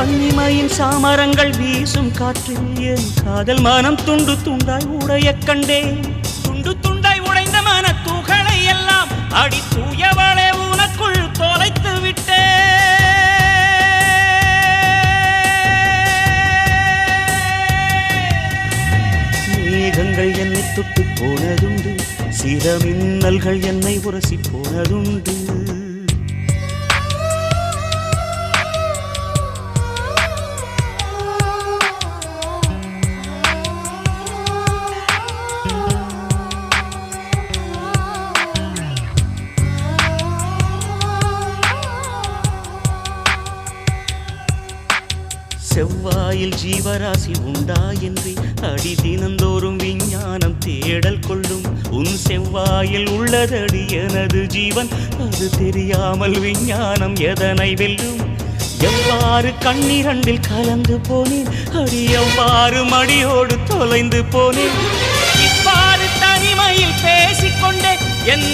கன்னிமையின் சாமரங்கள் வீசும் காற்றில் என் காதல் மனம் துண்டு துண்டாய் உடைய கண்டேன். துண்டு துண்டாய் உடைந்த மன துகளை எல்லாம் அடி தூயவளே உனக்குள் தொலைத்து விட்டேன். மேகங்கள் என்னை தொட்டு போனதுண்டு, சில மின்னல்கள் என்னை உரசி போனதுண்டு. செவ்வாயில் ஜீவராசி உண்டா என்று அடி தினந்தோறும் விஞ்ஞானம் தேடல் கொள்ளும். உன் செவ்வாயில் உள்ளதடி எனது ஜீவன், அது தெரியாமல் விஞ்ஞானம் எதனை வெல்லும். எவ்வாறு கண்ணிரண்டில் கலந்து போனேன் அடி, எவ்வாறு மடியோடு தொலைந்து போனேன். இவ்வாறு தனிமையில் பேசிக்கொண்டே என்